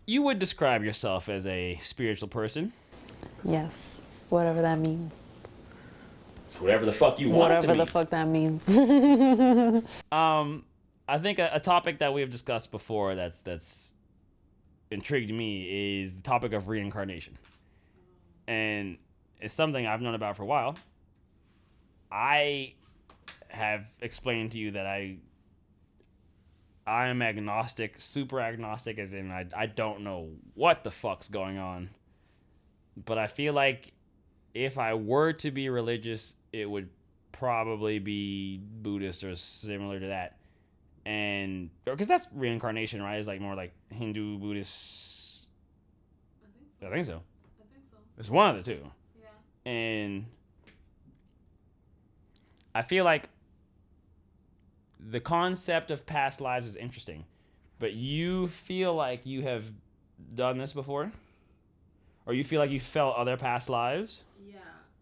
you would describe yourself as a spiritual person. Yes. Whatever that means. Whatever the fuck you want it to Whatever mean. the fuck that means. I think a topic that we have discussed before that's intrigued me is the topic of reincarnation. And it's something I've known about for a while. I have explained to you that I am agnostic, super agnostic, as in I don't know what the fuck's going on. But I feel like if I were to be religious, it would probably be Buddhist or similar to that. And because that's reincarnation, right? It's like more like Hindu, Buddhist. I think so. It's one of the two. Yeah. And I feel like the concept of past lives is interesting, but you feel like you have done this before? Or you feel like you felt other past lives? Yeah.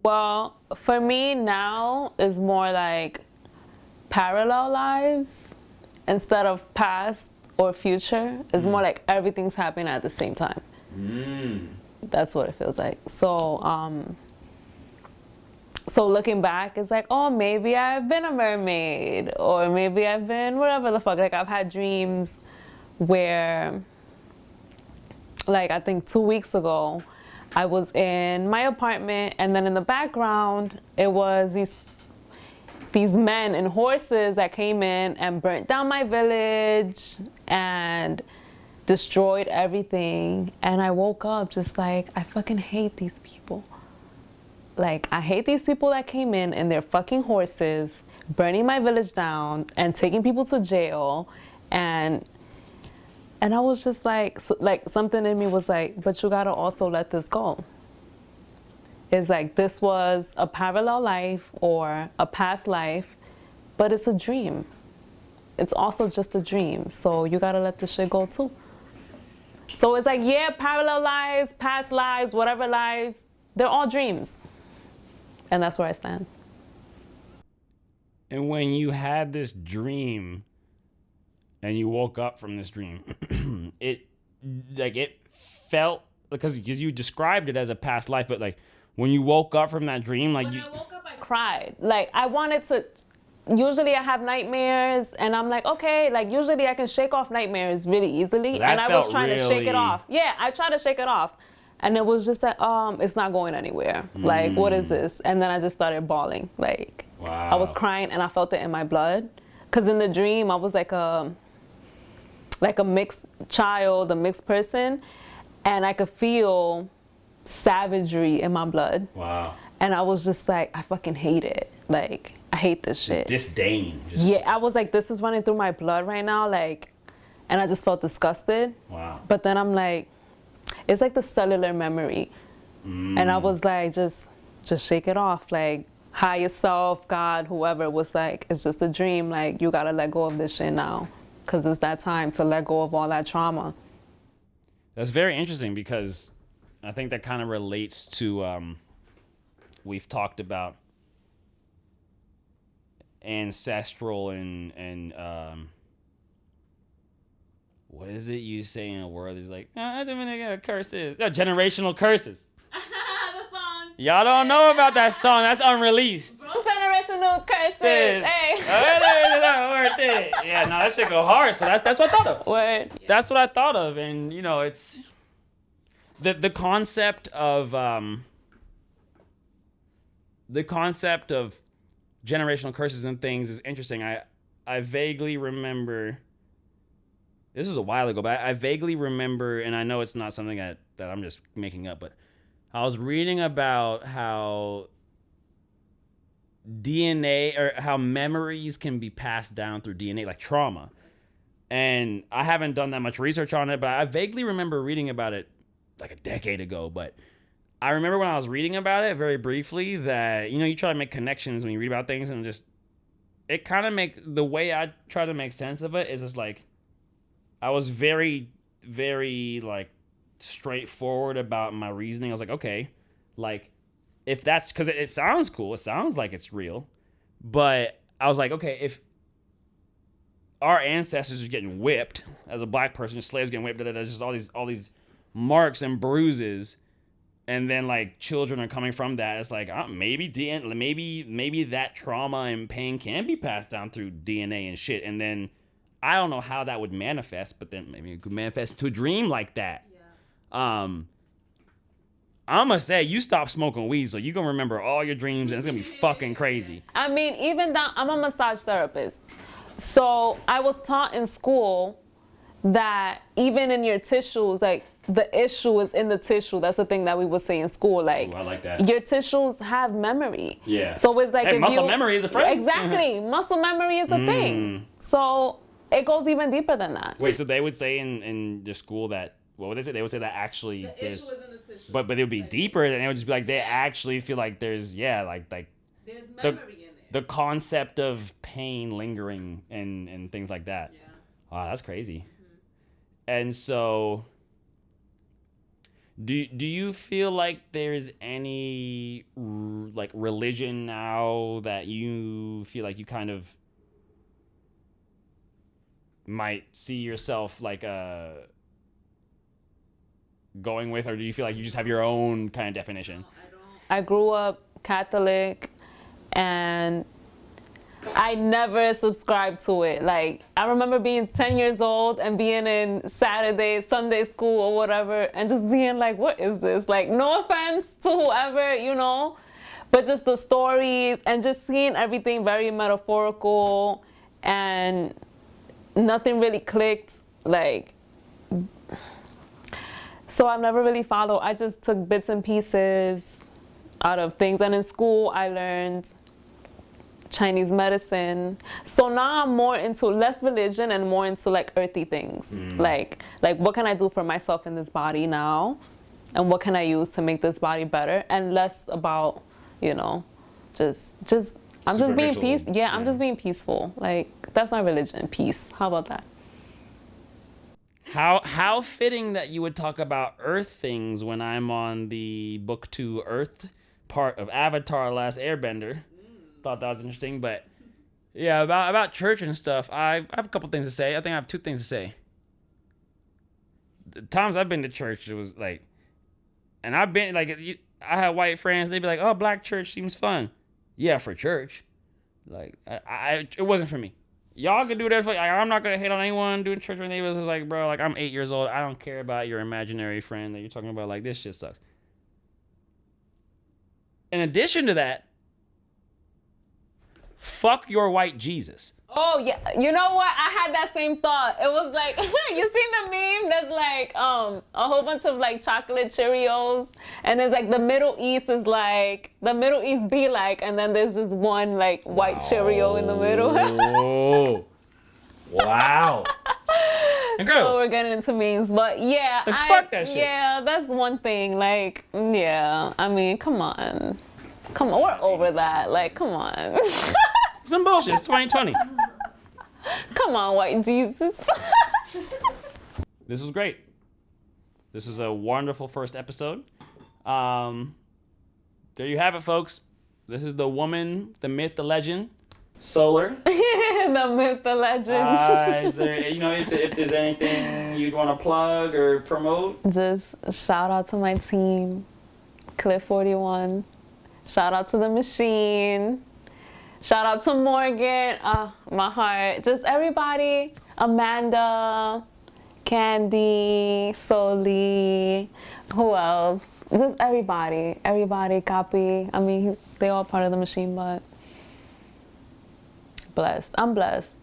Well, for me now is more like parallel lives instead of past or future. It's more like everything's happening at the same time. That's what it feels like. So looking back, it's like, oh, maybe I've been a mermaid, or maybe I've been whatever the fuck. Like, I've had dreams where, like, I think 2 weeks ago, I was in my apartment, and then in the background, it was these men and horses that came in and burnt down my village and destroyed everything. And I woke up just like, I fucking hate these people. Like, I hate these people that came in their fucking horses, burning my village down and taking people to jail. And I was just like something in me was like, but you gotta also let this go. It's like, this was a parallel life or a past life, but it's a dream. It's also just a dream. So you gotta let this shit go too. So it's like, yeah, parallel lives, past lives, whatever lives, they're all dreams. And that's where I stand. And when you had this dream and you woke up from this dream, it felt, because you described it as a past life, but like when you woke up from that dream, like when I woke up, I cried. Like, I wanted to, usually I have nightmares and I'm like, okay, like usually I can shake off nightmares really easily. And I was trying to shake it off. Yeah, I tried to shake it off. And it was just like, it's not going anywhere. Like, what is this? And then I just started bawling. Like, wow. I was crying and I felt it in my blood. Because in the dream, I was like a mixed child, a mixed person. And I could feel savagery in my blood. Wow. And I was just like, I fucking hate it. Like, I hate this shit. Disdain. Yeah, I was like, this is running through my blood right now. Like, and I just felt disgusted. Wow. But then I'm like, it's like the cellular memory. And I was like, just shake it off. Like, higher self, God, whoever was like, it's just a dream. Like, you gotta let go of this shit now. Because it's that time to let go of all that trauma. That's very interesting, because I think that kind of relates to, we've talked about ancestral and what is it you say in a word? It's like, curses. Generational curses. The song. Y'all don't know about that song. That's unreleased. Generational curses. Hey. Yeah, no, that shit go hard. So that's what I thought of. Word. That's what I thought of. And, you know, it's the concept of generational curses and things is interesting. I vaguely remember, this was a while ago, but I vaguely remember, and I know it's not something that I'm just making up, but I was reading about how DNA, or how memories can be passed down through DNA, like trauma. And I haven't done that much research on it, but I vaguely remember reading about it like a decade ago. But I remember when I was reading about it very briefly that, you know, you try to make connections when you read about things, and just, it kind of the way I try to make sense of it is just like, I was very, very like straightforward about my reasoning. I was like, okay, like, if that's, because it sounds cool, it sounds like it's real, but I was like, okay, if our ancestors are getting whipped as a black person, slaves getting whipped. There's just all these marks and bruises, and then like children are coming from that. It's like maybe that trauma and pain can be passed down through DNA and shit. And then I don't know how that would manifest, but then maybe it could manifest to a dream like that. Yeah. I'm gonna say you stop smoking weed, so you're gonna remember all your dreams, and it's gonna be fucking crazy. I mean, even that, I'm a massage therapist. So I was taught in school that even in your tissues, like the issue is in the tissue. That's the thing that we would say in school. Like, I like that. Your tissues have memory. Yeah. So it's like muscle memory is a friend. Exactly. Muscle memory is a thing. So it goes even deeper than that. Wait, so they would say in the school that, what would they say? They would say that actually the issue is in the tissue. But it would be deeper, and it would just be like they actually feel like there's there's memory in it. The concept of pain lingering and things like that. Yeah. Wow, that's crazy. Mm-hmm. And so do you feel like there's any like religion now that you feel like you kind of might see yourself like going with, or do you feel like you just have your own kind of definition? No, I don't. I grew up Catholic, and I never subscribed to it. Like, I remember being 10 years old and being in Sunday school or whatever, and just being like, what is this? Like, no offense to whoever, but just the stories and just seeing everything very metaphorical, and nothing really clicked. Like, so I've never really followed. I just took bits and pieces out of things. And in school, I learned Chinese medicine. So now I'm more into less religion and more into like earthy things. Like what can I do for myself in this body now? And what can I use to make this body better? And less about, just I'm just being peaceful. Yeah, I'm just being peaceful. Like, that's my religion, peace. How about that? How fitting that you would talk about earth things when I'm on the book 2 Earth part of Avatar: Last Airbender. Thought that was interesting, but yeah, about church and stuff, I have a couple things to say. I think I have 2 things to say. The times I've been to church, it was like, and I've been like, I had white friends. They'd be like, "Oh, black church seems fun." Yeah, for church. Like, it wasn't for me. Y'all can do that. I'm not gonna hate on anyone doing church with neighbors. It's like, bro, like, I'm 8 years old. I don't care about your imaginary friend that you're talking about. Like, this shit sucks. In addition to that, fuck your white Jesus. Oh, yeah. You know what? I had that same thought. It was like, you seen the meme that's like a whole bunch of like chocolate Cheerios, and it's like the Middle East is like, the Middle East be like, and then there's this one like white Cheerio in the middle. Oh, wow. So we're getting into memes, but yeah. Like, fuck that shit. Yeah, that's one thing. Like, yeah, I mean, come on, we're over that. Like, come on. Some bullshit. It's 2020. Come on, white Jesus. This was great. This was a wonderful first episode. There you have it, folks. This is the woman, the myth, the legend, Solar. The myth, the legend. Is there, if there's anything you'd want to plug or promote? Just shout out to my team, Cliff 41. Shout out to the machine. Shout out to Morgan, my heart. Just everybody, Amanda, Candy, Soli, who else? Just everybody, Copy. I mean, they all part of the machine, but blessed. I'm blessed.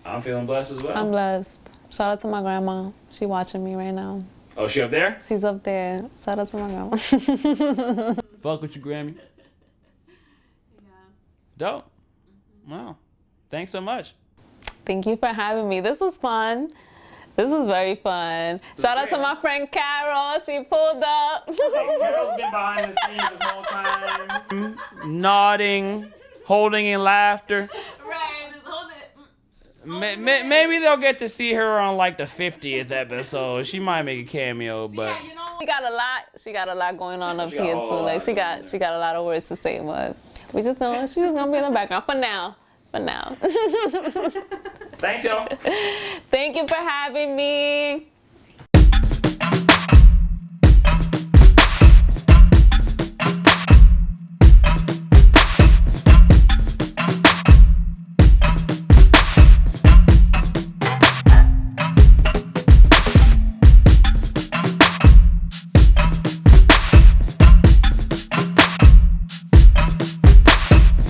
I'm feeling blessed as well. I'm blessed. Shout out to my grandma. She watching me right now. Oh, she up there? She's up there. Shout out to my grandma. Fuck with you, Grammy. Dope. Wow. Thanks so much. Thank you for having me. This was fun. This was very fun. Shout out to my friend Carol. She pulled up. Carol's been behind the scenes this whole time. Nodding, holding in laughter. Right, just hold it. Maybe they'll get to see her on like the 50th episode. She might make a cameo, but she got a lot. She got a lot going on up here too. Like she got a lot of words to say, but she's just gonna be in the background for now. for now. Thanks, y'all. Thank you for having me.